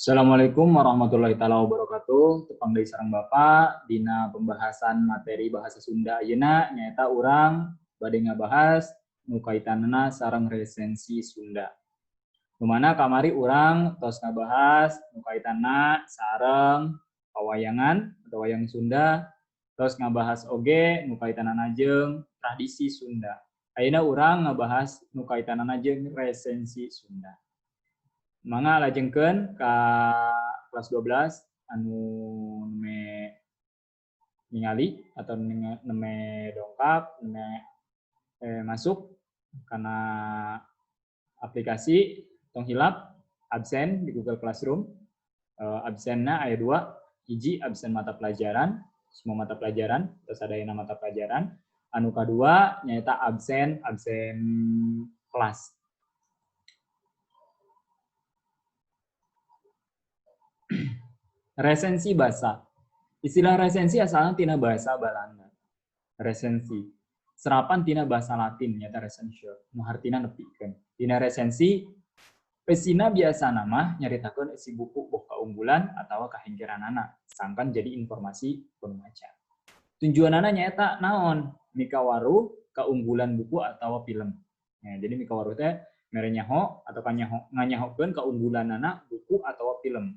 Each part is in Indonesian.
Assalamualaikum warahmatullahi taala wabarakatuh. Tepang deui sareng Bapak dina pembahasan materi bahasa Sunda ayeuna nyaeta urang bade ngabahas nu kaitanna sareng resensi Sunda. Nu mana kamari urang tos ngabahas nu kaitanna sareng pawayangan atau wayang Sunda, tos ngabahas oge nu kaitanna jeung tradisi Sunda. Ayeuna urang ngabahas nu kaitanna jeung resensi Sunda. Mangga lajengkeun ka kelas 12 anu neme ningali atau neme dongkap neme masuk karena aplikasi tong hilap absen di Google Classroom. Absenna aya 2, hiji absen mata pelajaran, semua mata pelajaran, terus ada yang mata pelajaran. Anu kadua nyaeta absen kelas. Resensi basa. Istilah resensi asalnya tina bahasa Belanda. Resensi. Serapan tina bahasa Latin nyata resensio. Nu hartina nepikeun. Tina resensi pesina biasa nama nyaritakeun isi buku boh kaunggulan atawa kahengkeranana sangkan jadi informasi pemaca. Tujuanana nyaeta naon? Mikawaru kaunggulan buku atawa film. Ya, jadi mikawaru teh mere nyaho atau nganyahokeun kaunggulanana buku atawa film.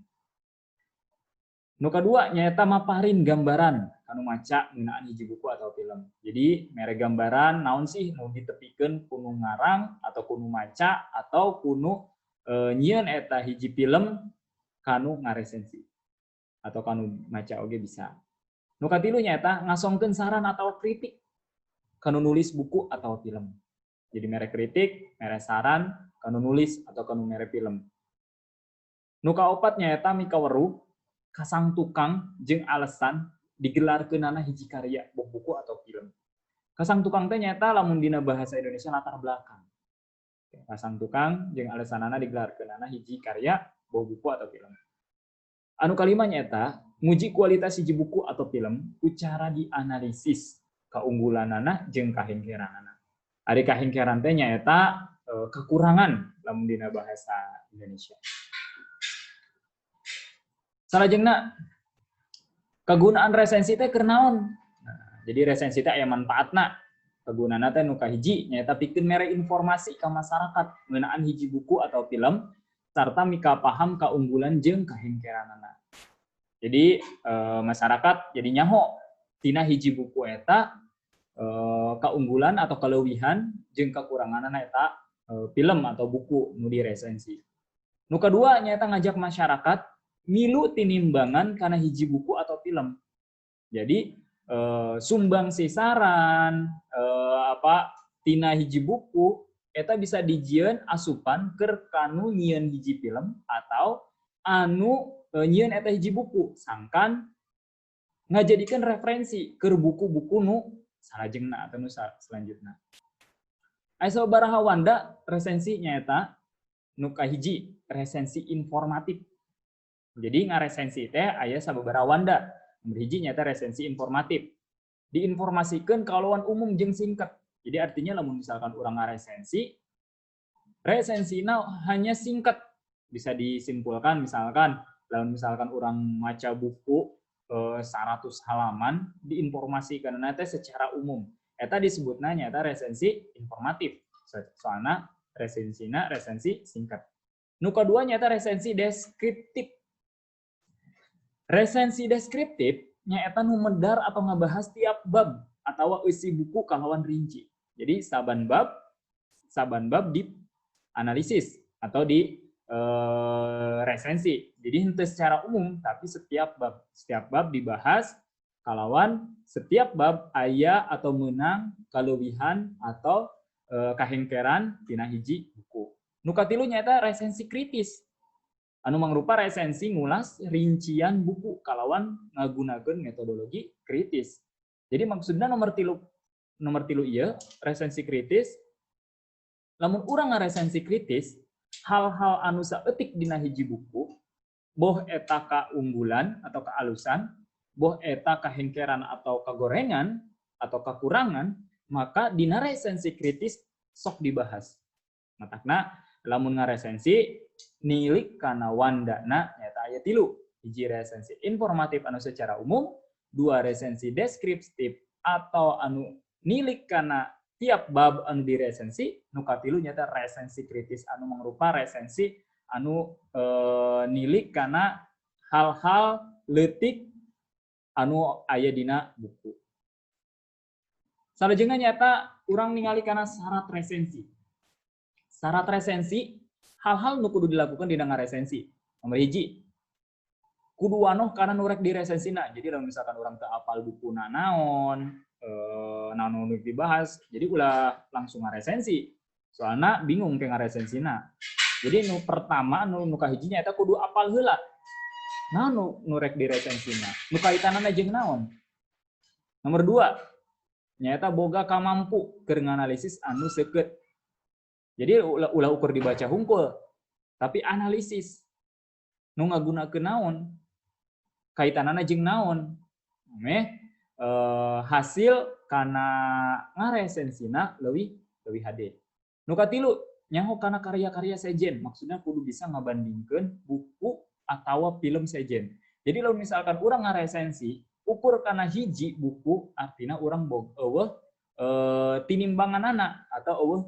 Nu kadua nyaeta maparin gambaran anu maca ngeunaan hiji buku atau film. Jadi mere gambaran naon sih nu ditepikeun kuno ngarang atau kuno maca atau kuno nyieun eta hiji film kanu ngaresensi atau kanu maca oge bisa. Nu katilu nyaeta ngasongkeun saran atau kritik kanu nulis buku atau film. Jadi mere kritik, mere saran kanu nulis atau kanu mere film. Nu kaopat nyaeta mikaweruh kasang tukang jeung alesan digelarkeunana hiji karya boh buku atau film. Kasang tukang teh nyaeta lamun dina bahasa Indonesia latar belakang. Kasang tukang jeung alesanana digelarkeunana hiji karya boh buku atau film. Anu kalima nyaeta nguji kualitas hiji buku atau film ku cara dianalisis kaunggulanana jeung kahengkeranana. Ari kahengkeran teh nyaeta kekurangan lamun dina bahasa Indonesia. Salajengna kagunaan resensi teh keur naon? Jadi resensi teh aya manfaatna. Kagunaanna teh nu kahiji nyaeta pikeun mere informasi ka masyarakat ngeunaan hiji buku atau film sarta mika paham kaunggulan jeung kahengkeranana. Jadi masyarakat jadi nyaho tina hiji buku eta kaunggulan atau kaleuwihan jeung kakuranganna eta film atau buku nu diresensi. Nu kadua nyaeta ngajak masyarakat milu tinimbangan karena hiji buku atau film. Jadi sumbang saran tina hiji buku eta bisa dijieun asupan keur kanu nyieun hiji film atau anu nyieun eta hiji buku sangkan ngajadikeun referensi keur buku-buku nu salajengna atau nu selanjutna. Aya sabaraha wanda resensi nyaeta nu kahiji resensi informatif. Jadi ngaresensi teh aya sababaraha wanda. Nomor hiji nyaeta resensi informatif. Diinformasikeun kalauan umum jeung singkat. Jadi artinya lamun misalkan urang ngaresensi, resensina hanya singkat. Bisa disimpulkan misalkan lamun misalkan urang maca buku 100 halaman diinformasikeunna teh secara umum. Eta disebutna nyaeta resensi informatif. Soalna resensina resensi singkat. Nu kadua nyaeta resensi deskriptif. Resensi deskriptif nyaeta nu medar atau ngabahas tiap bab atawa isi buku kalawan rinci. Jadi saban bab dianalisis atau di resensi. Jadi henteu secara umum tapi setiap bab dibahas kalawan setiap bab aya atau meunang kaleuwihan atau kahengkeran tina hiji buku. Nu katilu nyaeta resensi kritis. Anu mangrupa resensi ngulas rincian buku kalawan ngagunakeun metodologi kritis. Jadi maksudna nomor tilu ieu resensi kritis. Lamun urang ngaresensi kritis, hal-hal anu saeutik dina hiji buku, boh eta kaunggulan atau kaalusan, boh eta kahengkeran atau kagorengan atau kakurangan, maka dina resensi kritis sok dibahas. Matakna lamun ngaresensi nilik kana wandana nyata aya 3. Hiji resensi informatif anu secara umum, 2 resensi deskriptif atau anu nilik kana tiap bab anu diresensi, nu katilu nyata resensi kritis anu mangrupa resensi anu nilik kana hal-hal leutik anu aya dina buku. Salajengna nyata urang ningali kana syarat resensi. Syarat resensi hal-hal nu kudu dilakukan dina ngaresensi. Nomor hiji, kudu wanoh kana nu rek diresensina. Jadi lamun misalkan urang teu apal bukuna naon, naon nu dibahas, jadi ulah langsung ngaresensi. Soalna bingung ke ngaresensina. Jadi nu pertama nu kahiji nya eta kudu apal heula. Naon nu rek diresensina? Nu kaitanana jeung naon? Nomor 2, nyaeta boga kamampu keur nganalisis anu seukeut. Jadi ulah ukur dibaca hungkul, tapi analisis. Nu ngagunakeun naon? Kaitanana jeung naon? Hasil kana ngaresensina leuwih hade. Nu katilu, nyaho kana karya-karya sejen. Maksudnya kudu bisa ngabandingkeun buku atawa film sejen. Jadi lamun misalkan urang ngaresensi, ukur kana hiji buku, artinya urang eueuh tinimbanganana atau eueuh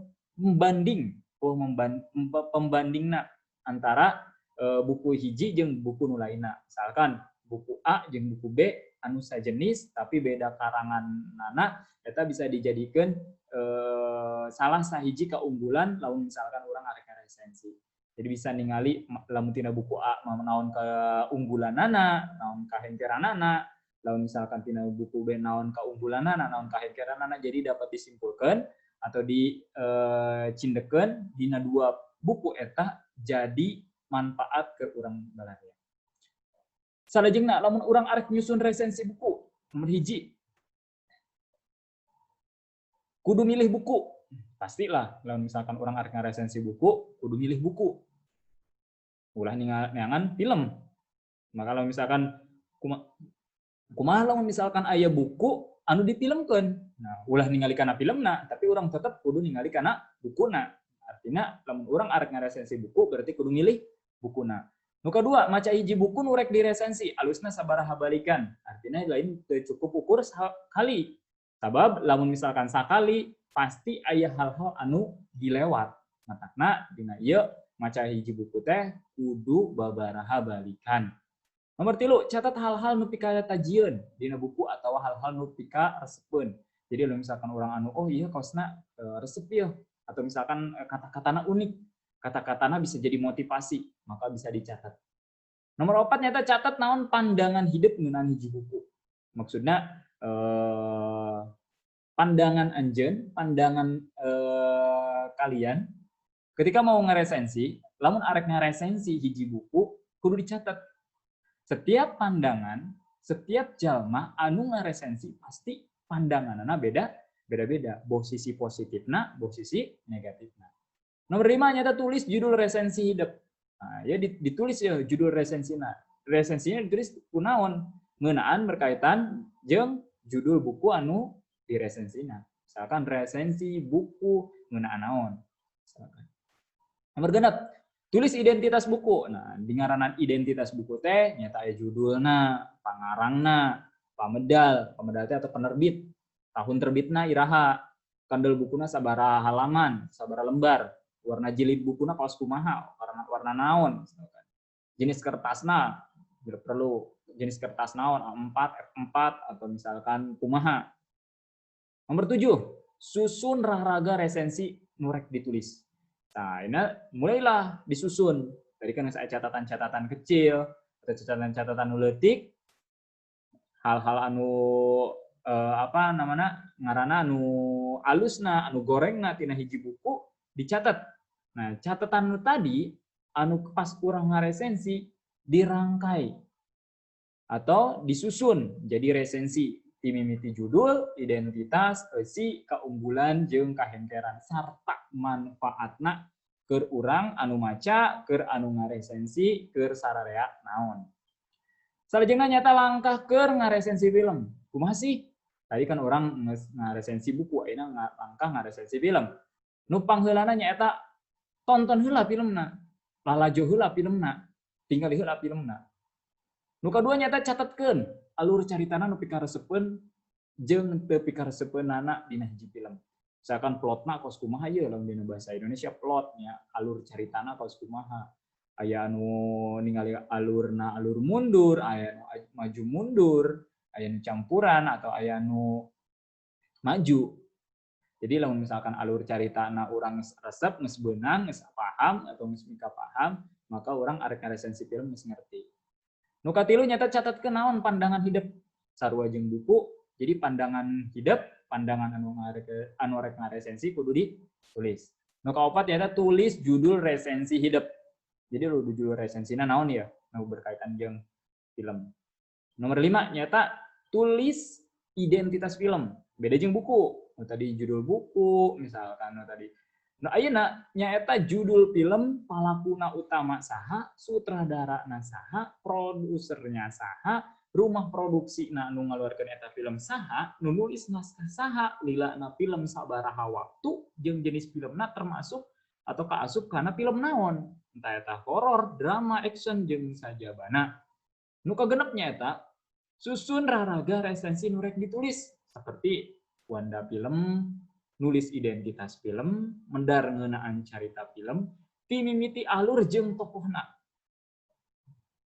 pembandingna antara buku hiji jeung buku nu lainna. Misalkan buku A jeung buku B anu sajenis tapi beda karanganana, eta bisa dijadikeun salah sahiji kaunggulan lamun misalkan urang arek ngaresensi. Jadi bisa ningali lamun tina buku A naon kaunggulanana, naon kahengkeranana, lamun misalkan tina buku B naon kaunggulanana, naon kahengkeranana, jadi dapat disimpulkeun atau dicindekeun dina 2 buku eta jadi manfaat ke urang balaria. Salajengna lamun urang arek nyusun resensi buku, nomor hiji, kudu milih buku. Pastilah lamun misalkan urang arek ngaresensi buku, kudu milih buku. Ulah neangan film. Maka lamun misalkan kumaha lamun misalkan aya buku anu difilmkeun. Nah, ulah ningali kana filmna, tapi urang tetep kudu ningali kana bukuna. Artinya lamun urang arek ngaresensi buku berarti kudu milih bukuna. Nu kadua, maca hiji buku nu rek diresensi, alusna sabaraha balikan. Artinya lain teu cukup ukur sekali. Sabab lamun misalkan sakali pasti aya hal-hal anu dilewat. Matakna dina ieu maca hiji buku teh kudu babaraha balikan. Nomor 3, catat hal-hal nu pika tajieun dina buku atau hal-hal nu pika resepeun. Jadi lamun misalkan urang anu oh iya kaosna resep ieu atau misalkan kata-katana unik, kata-katana bisa jadi motivasi, maka bisa dicatat. Nomor 4 nyata catat naon pandangan hidup ngeunaan hiji buku. Maksudnya pandangan anjeun, pandangan kalian ketika mau ngeresensi, lamun arek ngaresensi hiji buku kudu dicatat. Setiap pandangan, setiap jalma anu ngaresensi pasti pandanganana beda-beda, boh sisi positifna, boh sisi negatifna. Nomor 5 nyata tulis judul resensi hidup. Nah, ya ditulis ya judul resensina. Resensinya ditulis kunaon? Ngeunaan berkaitan jeung judul buku anu diresensina. Misalkan resensi buku ngeunaan naon. Misalkan. Nomor 6, tulis identitas buku. Nah, di ngaranan identitas buku teh nyata aya judulna, pangarangna, pamedal teh atau penerbit, tahun terbitna iraha, kandel bukuna sabaraha halaman, sabaraha lembar, warna jilid bukuna kaos kumaha, warna naon, misalkan. Jenis kertasna, perlu jenis kertas naon, A4, F4 atau misalkan kumaha. Nomor 7, susun raharaga resensi nu rek ditulis. Nah, ini mulailah disusun. Tadi kan saya catatan-catatan kecil, atau catatan-catatan leutik, hal-hal anu ngaranna anu alusna, anu gorengna tina hiji buku dicatat. Nah, catatan tadi anu pas urang ngaresensi dirangkai atau disusun jadi resensi. Timimiti judul, identitas, eusi, kaunggulan jeung kahengkeran sarta manfaatna keur urang anu maca, keur anu ngaresensi, keur sararea naon. Salajengna nyata langkah keur ngaresensi film. Kumaha sih? Tadi kan orang ngaresensi buku, ayeuna langkah ngaresensi film. Nu pangheulana nyaeta tonton heula filmna. lalajo heula filmna, tinggal heula filmna. Nu kadua nyata catatkeun alur caritana nu pikaresepeun jeung teu pikaresepeunana dina hiji film. Misalkan plotna kos kumaha ieu lamun dina bahasa Indonesia plotnya, alur caritana kos kumaha. Aya nu ningali alurna alur mundur, aya nu maju mundur, aya nu campuran atau aya nu maju. Jadi lamun misalkan alur caritana urang resep geus beunang, geus paham atau geus mika paham, maka urang arek ngaresensi film geus ngerti. Nu katilu nyata catatkeun naon pandangan hidup sarua jeung buku. Jadi pandangan hidup, pandangan anu rek ngaresensi kudu ditulis. Nu kaopat nyata tulis judul resensi hidup. Jadi judul resensina naon ya? Nu berkaitan jeung film. Nomor 5 nyata tulis identitas film. Beda jeung buku. Nu tadi judul buku misalkan nu tadi. Nah ayeuna nyaeta judul film, palakuna utama saha, sutradarana saha, produsernya saha, rumah produksi nu ngaluarkeun eta film saha, nu nulis naskah saha, lilana film sabaraha waktu jeung jenis filmna termasuk atau kaasup kana film naon. Entah eta horor, drama, action jeung sajabana. Nu kagenep nyaeta susun raraga resensi nu rek ditulis seperti wanda film, nulis identitas film, mendar ngeunaan carita film, timimiti alur jeung tokohna.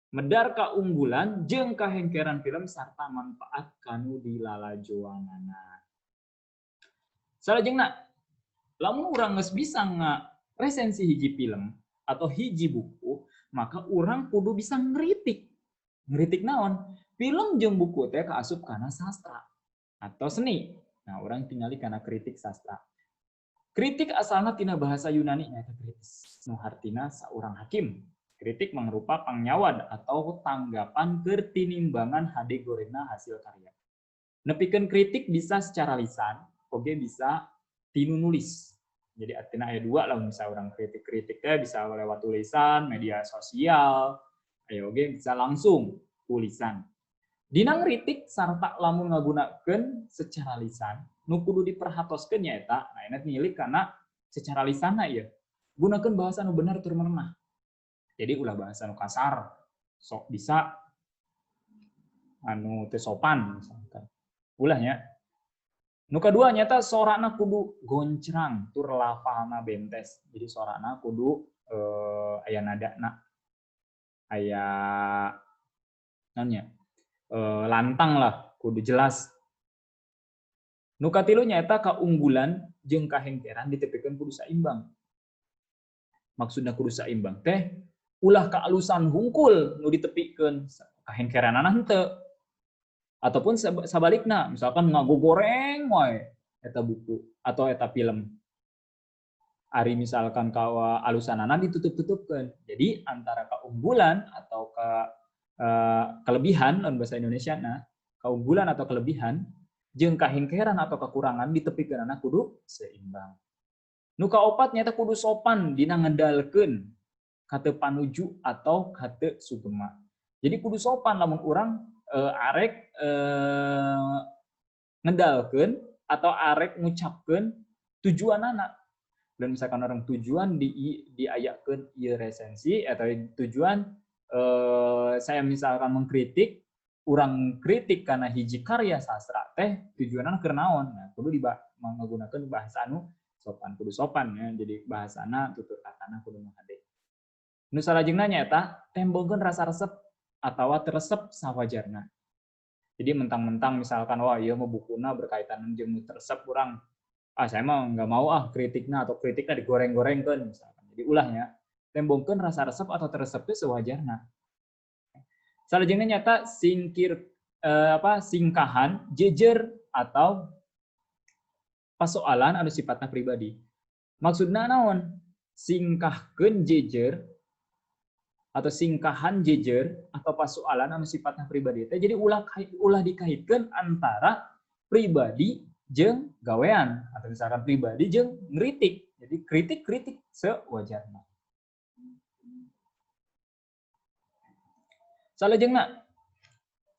Medar kaunggulan jeung kahengkeran film sarta manfaat kanu dilalajoanana. Salajengna, lamun urang geus bisa ngaresensi hiji film atau hiji buku, maka urang kudu bisa ngritik. Ngritik naon? Film jeung buku teh kaasup kana sastra atau seni. Nah, urang tingali kana kritik sastra. Kritik asalna tina bahasa Yunani nyaeta kritis. Nu hartina saurang hakim. Kritik mangrupa pangnyawan atau tanggapan keur tinimbangan hade gorengna hasil karya. Nepikeun kritik bisa secara lisan, oge bisa tinu nulis. Jadi artinya aya dua lah misalnya orang kritik-kritik teh bisa lewat tulisan, media sosial, aya oge bisa langsung tulisan. Dina ngritik sarta lamun ngagunakeun secara lisan, nu kudu diperhatoskeun nyaeta, nah enak ngilik kana secara lisanna ieu. Gunakeun bahasa nu bener tur merenah. Jadi ulah bahasa nu kasar, sok bisa anu teu sopan misalkan. Ulah nya. Nu kadua nyata sorana kudu goncrang tur lafalna bentes. Jadi sorana kudu aya nadana. Aya naonnya? Lantang lah, kudu jelas. Nu katilu nyaeta kaunggulan jeung kahengkeran ditepikeun kudu saimbang. Maksudna kudu saimbang teh ulah kaalusan hungkul nu ditepikeun kahengkeranana henteu. Ataupun sabalikna, misalkan ngagogoreng wae eta buku atau eta film. Ari misalkan kawa alusanana ditutup-tutupkeun. Jadi antara keunggulan atau kelebihan dalam bahasa Indonesia nah, keunggulan atau kelebihan jeung kahengkeran atau kekurangan ditepikeunana kudu seimbang. Nu kaopat nyata kudu sopan dina ngedalkeun kate panuju atau kate sugema. Jadi kudu sopan lamun urang arek ngedalkeun atau arek ngucapkeun tujuanana. Dan misalkan orang tujuan diayakeun ieu resensi atau tujuan saya misalkan mengkritik, urang kritik karena hiji karya sastra teh tujuanna keur naon? Nah, kudu menggunakeun bahasa anu sopan, kudu sopan ya. Jadi bahasana tutur katana kudu hade. Nu salajengna nyaeta tembongkeun rasa resep atawa teresep sawajarna. Jadi mentang-mentang misalkan wah ieu mah bukuna berkaitan jeung teresep urang saya mah nggak mau kritikna atau kritiknya digoreng-gorengkeun misalkan. Jadi ulahnya tembongkeun rasa resep atau teresep teh sewajarna. Salajengna nyata singkahan jejer atau pasoalan anu sifatna pribadi. Maksudna naon? Singkahkeun jejer atau singkahan jejer atau pasoalan anu sifatna pribadi. Jadi ulah dikaitkeun antara pribadi jeung gawean atau misalkan pribadi jeung ngritik. Jadi kritik sewajarna. Salajengna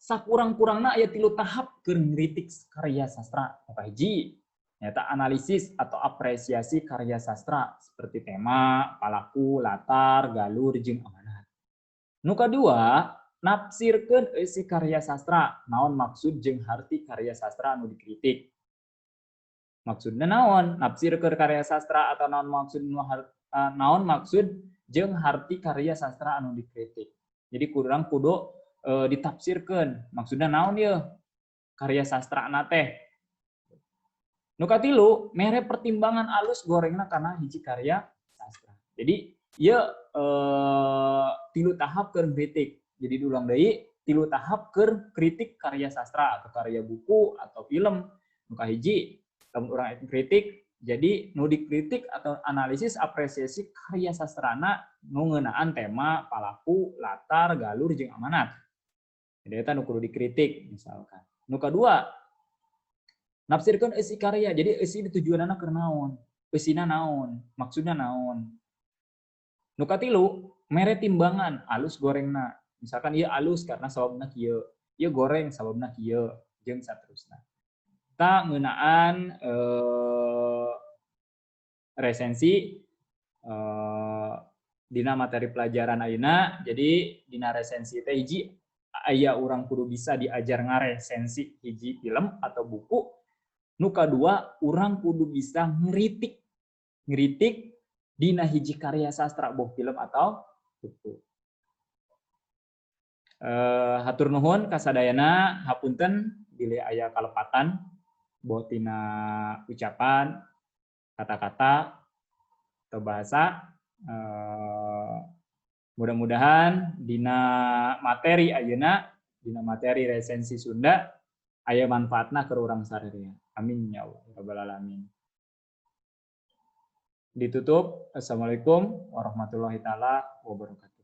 sakurang-kurangna aya 3 tahap keur ngritik karya sastra. Hiji Nyata analisis atau apresiasi karya sastra seperti tema, palaku, latar, galur, jeung amanat. Nu kadua, nafsirkeun isi karya sastra, naon maksud jeung harti karya sastra anu dikritik. Maksudna naon? Nafsirkeun karya sastra atau naon maksud jeung harti karya sastra anu dikritik. Jadi kurang kudu ditafsirkeun. Maksudna naon ieu? Karya sastra na teh. Nu katilu, mere pertimbangan alus gorengna kana hiji karya sastra. Jadi ieu tilu tahap keur kritik. Jadi diulang deui, tilu tahap keur kritik karya sastra atau karya buku atau film. Nu kahiji, lamun urang kritik, jadi nu dikritik atau analisis apresiasi karya sastrana nu ngeunaan tema, palaku, latar, galur, jeung amanat. Jadi eta nu kudu dikritik misalkan. Nu kadua, nafsirkeun isi karya. Jadi isi tujuanna keur naon? Eusina naon? Maksudna naon? Nu katilu, mere timbangan alus gorengna. Misalkan ieu alus karena sababna kieu, ieu goreng sababna kieu, jeung saterusna. Kita ngeunaan resensi dina materi pelajaran ayeuna. Jadi dina resensi teh hiji aya urang kudu bisa diajar ngaresensi hiji film atau buku. Nu kadua urang kudu bisa ngeritik dina hiji karya sastra boh film atau buku. Hatur nuhun kasadayana, hapunten bilih aya kalepatan boh tina ucapan, kata-kata atau bahasa. Mudah-mudahan dina materi ayeuna, dina materi resensi Sunda aya manfaatna keur urang sadaya. Amin ya Allah rabbal alamin. Ditutup. Assalamualaikum warahmatullahi taala wabarakatuh.